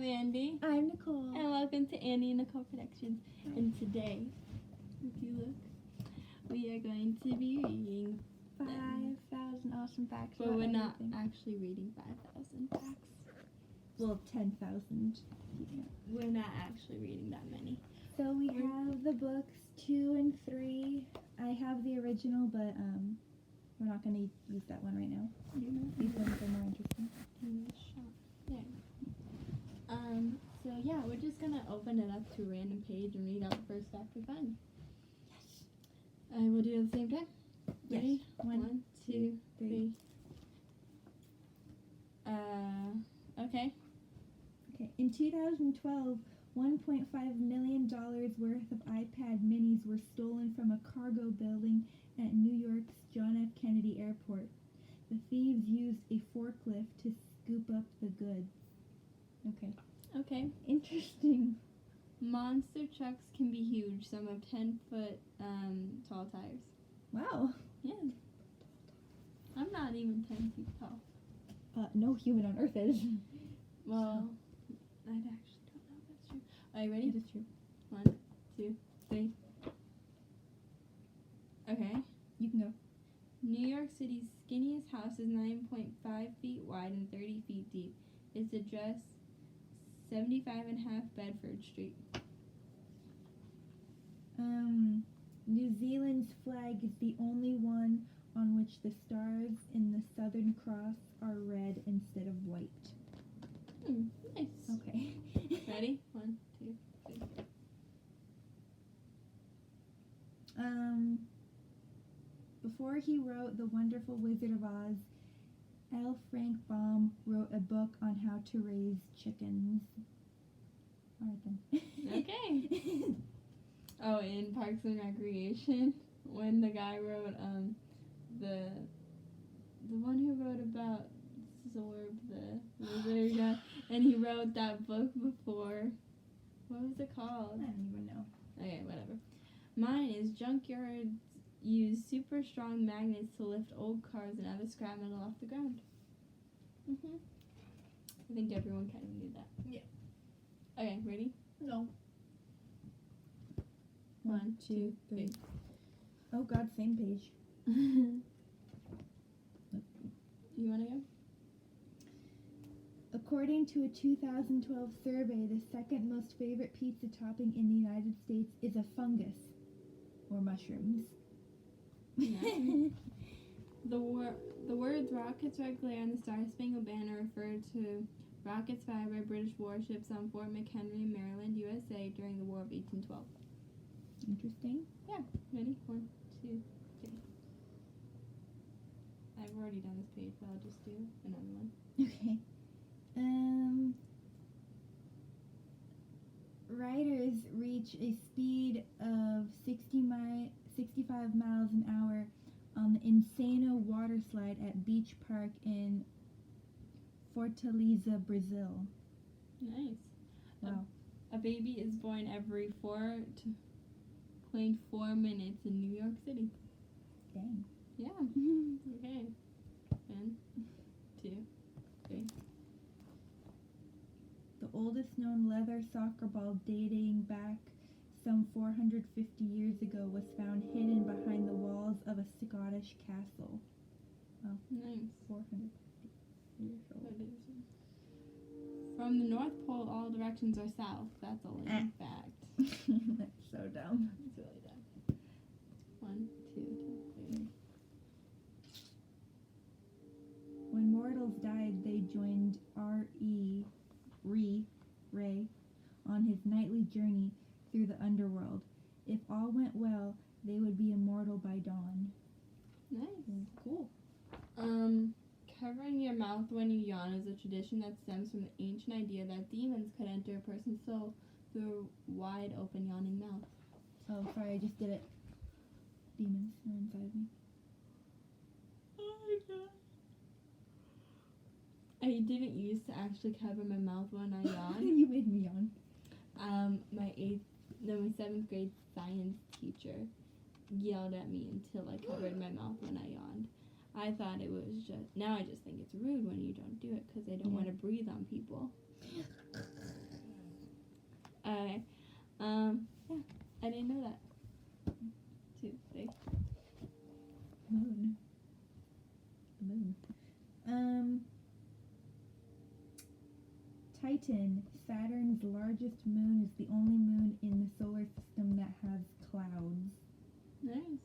Andy. I'm Nicole. And welcome to Andy and Nicole Productions. And today, if you look, we are going to be reading 5,000 awesome facts. but about we're not everything. actually reading 5,000 facts. Well, 10,000. Yeah. We're not actually reading that many. So we have the books 2 and 3. I have the original, but we're not going to use that one right now. You know, These ones are more interesting. in the shop. There. So yeah, we're just gonna open it up to a random page and read out the first fact we find. Yes. And we'll do it at the same time. Yes. Ready? One, 1, 2, 3. 3. Okay. Okay. In 2012, $1.5 million worth of iPad minis were stolen from a cargo building at New York's John F. Kennedy Airport. The thieves used a forklift to scoop up the goods. Okay. Okay. Interesting. Monster trucks can be huge. Some have 10-foot tall tires. Wow. Yeah. I'm not even 10 feet tall. No human on Earth is. Well, I actually don't know if that's true. Are you ready? It is true. 1, 2, 3. Okay. You can go. New York City's skinniest house is 9.5 feet wide and 30 feet deep. Its address, 75.5 Bedford Street. New Zealand's flag is the only one on which the stars in the Southern Cross are red instead of white. Nice. Okay. Ready? 1, 2, 3. Before he wrote The Wonderful Wizard of Oz, L. Frank Baum wrote a book on how to raise chickens. Alright then. Okay. Oh, in Parks and Recreation, when the guy wrote the one who wrote about Zorb, the wizard guy, and he wrote that book before. What was it I called? don't even know. Okay, whatever. Mine is junkyards use super strong magnets to lift old cars and other scrap metal off the ground. I think everyone kind of knew that. Yeah. Okay, ready? No. 1, 2, 3. Oh god, same page. You want to go? According to a 2012 survey, the second most favorite pizza topping in the United States is a fungus, or mushrooms. Yeah. The words rockets red glare and the Star Spangled Banner refer to rockets fired by British warships on Fort McHenry, Maryland, USA during the War of 1812. Interesting. Yeah. Ready? 1, 2, 3. I've already done this page, but I'll just do another one. Okay. Riders reach a speed of 65 miles an hour on the Insano water slide at Beach Park in Fortaleza, Brazil. Nice. Wow. A baby is born every 4.4 minutes in New York City. Dang. Yeah. Okay. 1, 2, 3. The oldest known leather soccer ball dating back some 450 years ago was found hidden behind the walls of a Scottish castle. Wow, Nice. 450 years That old. is. From the North Pole, all directions are south. That's a lame fact. That's so dumb. It's really dumb. 1, 2, 3. When mortals died, they joined Ray, on his nightly journey through the underworld. If all went well, they would be immortal by dawn. Nice. Cool. Covering your mouth when you yawn is a tradition that stems from the ancient idea that demons could enter a person's soul through a wide open yawning mouth. Oh, sorry, I just did it. Demons are inside of me. Oh my god. I didn't used to actually cover my mouth when I yawn. You made me yawn. My 7th grade science teacher yelled at me until I covered my mouth when I yawned. I thought it was just, now I just think it's rude when you don't do it because they don't want to breathe on people. Okay. Yeah, I didn't know that. Tuesday. Moon. The moon. Titan, Saturn's largest moon, is the only moon in the solar system that has clouds. Nice.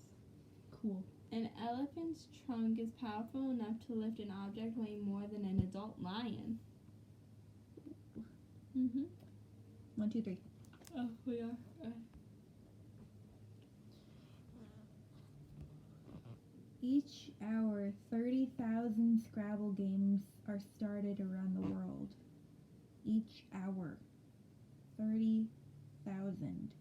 Cool. An elephant's trunk is powerful enough to lift an object weighing more than an adult lion. Mm-hmm. 1, 2, 3. Oh, we are. Each hour, 30,000 Scrabble games are started around the world. Each hour. 30,000.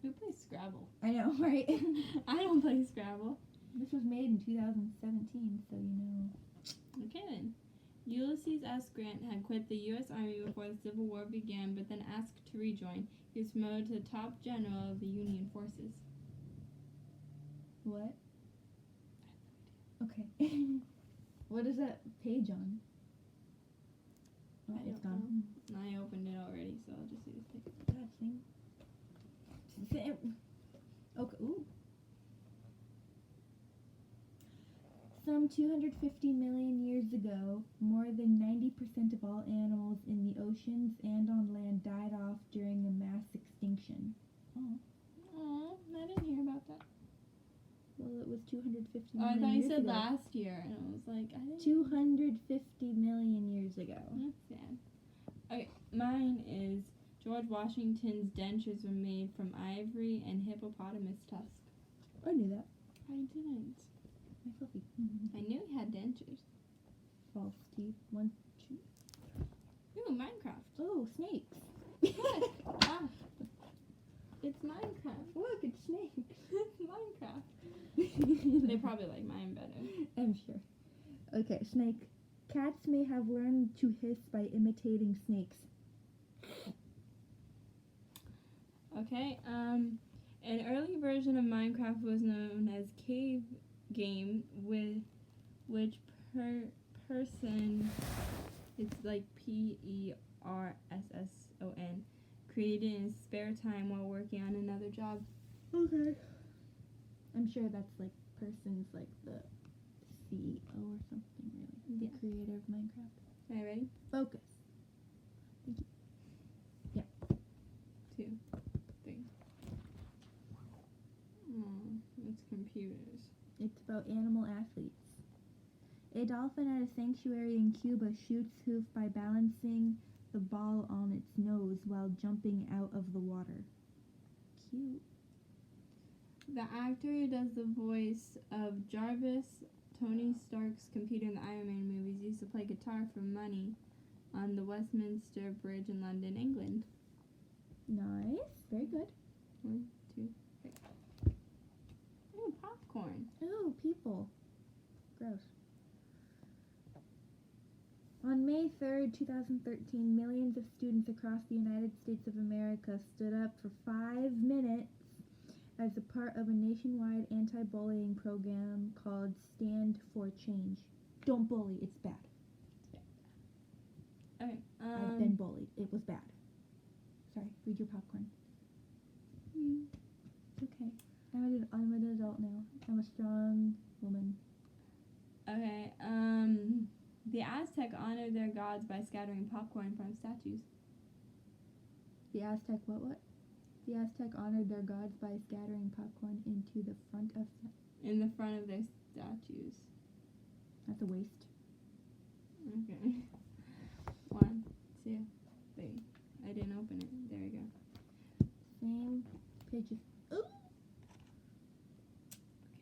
Who plays Scrabble? I know, right? I don't play Scrabble. This was made in 2017, so you know. Okay then. Ulysses S. Grant had quit the U.S. Army before the Civil War began, but then asked to rejoin. He was promoted to top general of the Union forces. What? Okay. What is that page on? Oh, I it's don't gone. know. I opened it already, so I'll just use it. God, same. Okay. Ooh. Some 250 million years ago, more than 90% of all animals in the oceans and on land died off during a mass extinction. Oh. Oh, I didn't hear about that. Well, it was 250 Oh, I million thought you years said ago. last year, and I was like, I didn't. 250 million years ago. That's sad. Okay, mine is George Washington's dentures were made from ivory and hippopotamus tusk. I knew that. I didn't. My fluffy. I knew he had dentures. False teeth. 1, 2. Ooh, Minecraft. Oh, snakes. Look. Ah. It's Minecraft. Look, it's snakes. It's Minecraft. They probably like mine better. I'm sure. Okay, snake. Cats may have learned to hiss by imitating snakes. Okay, an early version of Minecraft was known as Cave Game, with which person, it's like PERSSON, created in his spare time while working on another job. Okay. I'm sure that's like person's like the CEO or something, really. The Yeah. creator of Minecraft. Are you ready? Focus. 2, 3. Oh, it's computers. It's about animal athletes. A dolphin at a sanctuary in Cuba shoots hoof by balancing the ball on its nose while jumping out of the water. Cute. The actor who does the voice of Jarvis, Tony Stark's computer in the Iron Man movies, used to play guitar for money on the Westminster Bridge in London, England. Nice. Very good. 1, 2, 3. Ooh, popcorn. Oh, people. Gross. On May 3rd, 2013, millions of students across the United States of America stood up for 5 minutes as a part of a nationwide anti-bullying program called Stand for Change. Don't bully, it's bad. Okay. I've been bullied. It was bad. Sorry, read your popcorn. It's okay. I'm an adult now. I'm a strong woman. Okay. The Aztec honored their gods by scattering popcorn in front of statues. The Aztec what? The Aztec honored their gods by scattering popcorn into the front of... In the front of their statues. That's a waste. Okay. 1, 2, 3. I didn't open it. There we go. Same pages. Ooh!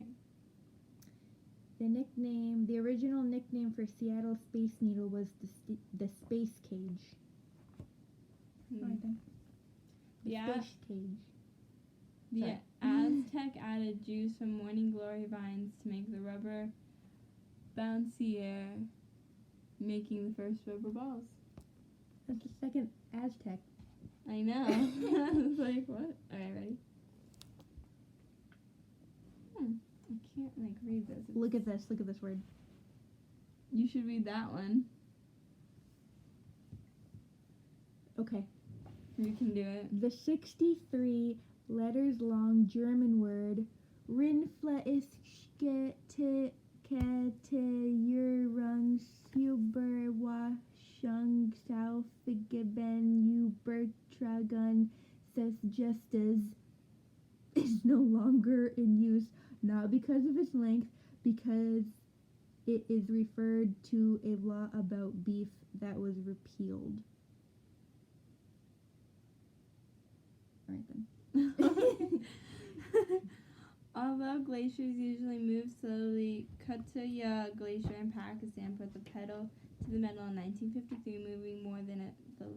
Okay. The original nickname for Seattle Space Needle was the Space Cage. Right then. The Yeah. Space Cage. The Sorry. Aztec added juice from morning glory vines to make the rubber bouncier, making the first rubber balls. That's the second Aztec. I know. I was like, what? Alright, ready? I can't read this. Look at this word. You should read that one. Okay. You can do it. The 63 letters long German word Rindfleischkätejurungsübertragen is no longer in use, not because of its length, because it is referred to a law about beef that was repealed. Alright then. Although glaciers usually move slowly, Katuya Glacier in Pakistan put the pedal to the metal in 1953, moving more than the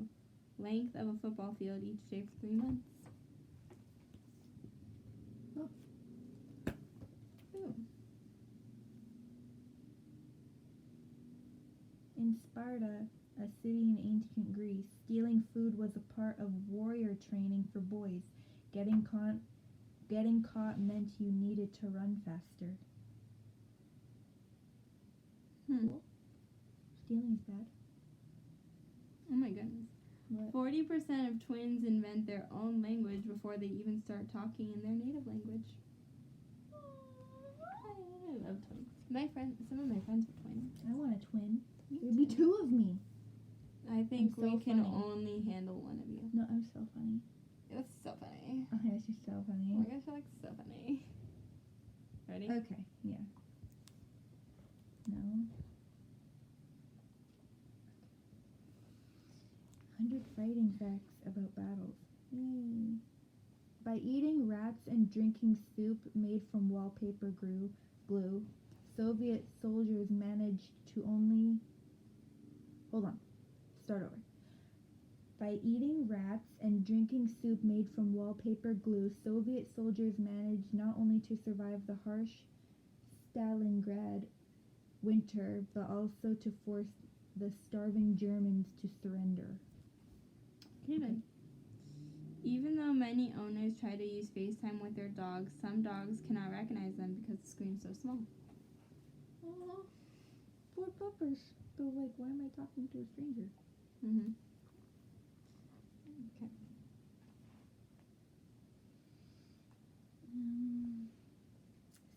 length of a football field each day for 3 months. Oh. Ooh. In Sparta, a city in ancient Greece, stealing food was a part of warrior training for boys. Getting caught meant you needed to run faster. Cool. Stealing is bad. Oh my goodness. What? 40% of twins invent their own language before they even start talking in their native language. I love twins. Some of my friends are twins. I want a twin. Me There'd be too. 2 of me. I think I'm we so can funny. only handle one of you. No, I'm so funny. It's so funny. Oh, yes, you're so Oh funny. my gosh, you're like so funny. Ready? Okay, yeah. No. 100 fighting facts about battles. Yay. By eating rats and drinking soup made from wallpaper glue, Soviet soldiers managed to only... Hold on. Start over. By eating rats and drinking soup made from wallpaper glue, Soviet soldiers managed not only to survive the harsh Stalingrad winter, but also to force the starving Germans to surrender. Okay, then. Even though many owners try to use FaceTime with their dogs, some dogs cannot recognize them because the screen's so small. Oh, poor puppers. They're like, why am I talking to a stranger? Mm-hmm.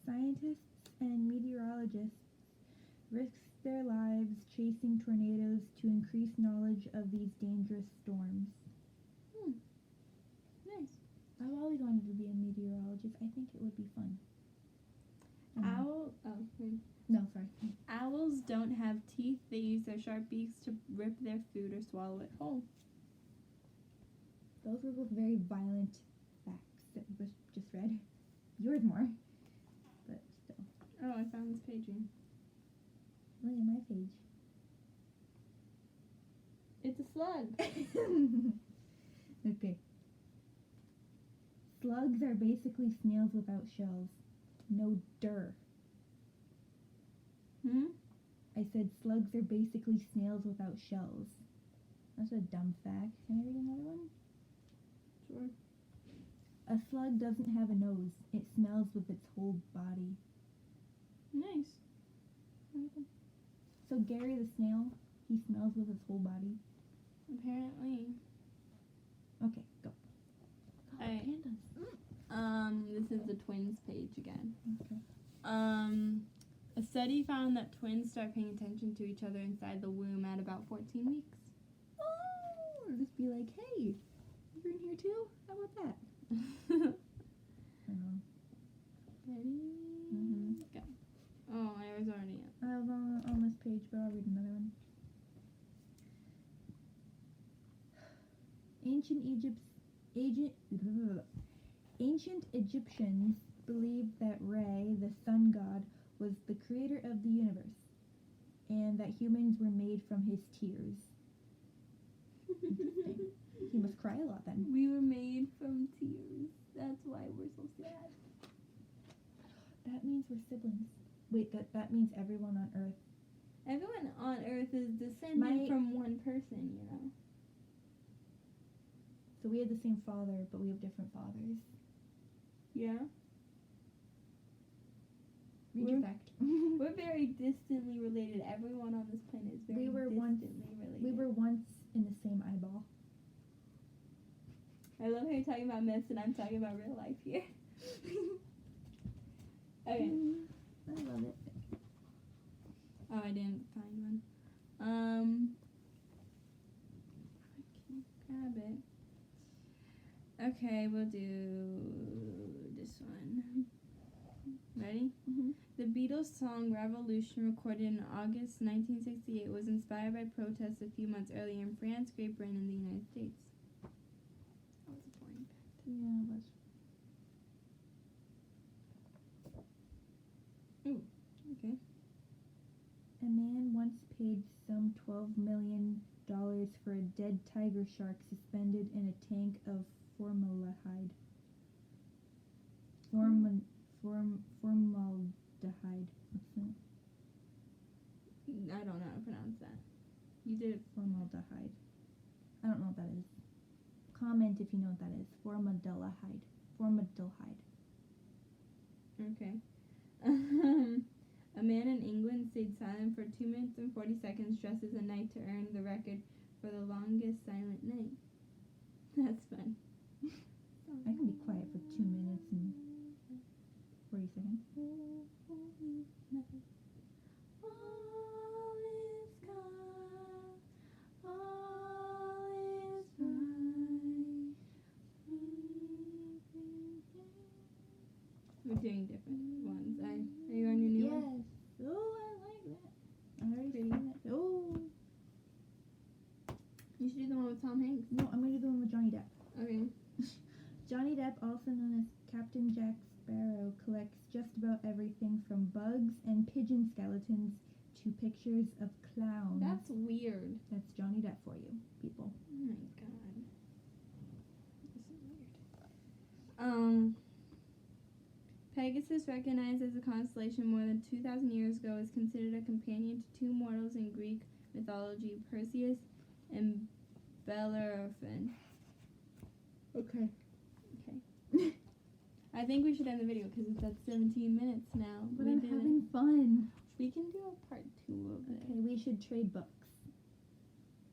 Scientists and meteorologists risk their lives chasing tornadoes to increase knowledge of these dangerous storms. Nice. I've always wanted to be a meteorologist. I think it would be fun. No, sorry. Owls don't have teeth. They use their sharp beaks to rip their food or swallow it whole. Those were both very violent facts that we just read. Yours more, but still. Oh, I found this page here. Look at my page. It's a slug. Okay. Slugs are basically snails without shells. No dir. I said slugs are basically snails without shells. That's a dumb fact. Can I read another one? Sure. A slug doesn't have a nose. It smells with its whole body. Nice. So Gary the snail, he smells with his whole body. Apparently. Okay, go. Alright. Pandas. This is the twins page again. Okay. A study found that twins start paying attention to each other inside the womb at about 14 weeks. Oh, or just be like, hey, you're in here too? How about that? Ready? Mm-hmm. Go. Oh, I was already I was on this page, but I'll read another one. Ancient Egyptians believed that Re, the sun god, was the creator of the universe, and that humans were made from his tears. Interesting. He must cry a lot then. We were made from tears. That's why we're so sad. That means we're siblings. Wait, that means everyone on Earth. Everyone on Earth is descended from one person, you know. So we have the same father, but we have different fathers. Yeah. Read your fact. We're very distantly related. Everyone on this planet is very We were distantly once- related. We were once in the same eyeball. I love how you're talking about myths and I'm talking about real life here. Okay. I love it. Oh, I didn't find one. I can't grab it. Okay, we'll do this one. Ready? Mhm. The Beatles' song Revolution, recorded in August 1968, was inspired by protests a few months earlier in France, Great Britain, and the United States. That was a boring fact. Yeah, it was. Okay. A man once paid some $12 million for a dead tiger shark suspended in a tank of formaldehyde. Formaldehyde. What's that? I don't know how to pronounce that. You did it. Formaldehyde. I don't know what that is. Comment if you know what that is. Formaldehyde. Formaldehyde. Okay. A man in England stayed silent for 2 minutes and 40 seconds dressed as a knight to earn the record for the longest silent night. That's fun. I can be quiet for 2 minutes and 40 seconds. We're doing different ones. Are you on your new one? Yes. Oh, I like that. I already Pretty. seen it. Oh. You should do the one with Tom Hanks. No, I'm going to do the one with Johnny Depp. Okay. Johnny Depp, also known as Captain Jack Sparrow, collects just about everything from bugs and pigeon skeletons to pictures of clowns. That's weird. That's Johnny Depp for you, people. Oh my god. This is weird. Pegasus, recognized as a constellation more than 2,000 years ago, is considered a companion to two mortals in Greek mythology, Perseus and Bellerophon. Okay. I think we should end the video because it's at 17 minutes now. But we I'm did having fun. We can do a part 2 of it. Okay, we should trade books.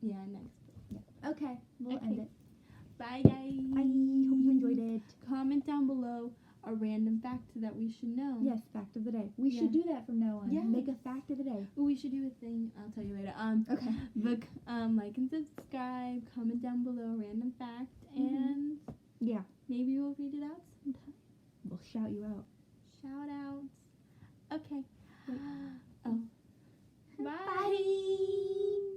Yeah, next. Yeah. Okay, we'll Okay. end it. Bye, guys. I hope you enjoyed it. Comment down below a random fact that we should know. Yes, fact of the day. We should do that from now on. Yes. Make a fact of the day. Ooh, we should do a thing. I'll tell you later. Okay. Like and subscribe. Comment down below a random fact, and Yeah. maybe we'll read it out sometime. We'll shout you out. Shout outs. Okay. Wait. Oh. Bye. Bye.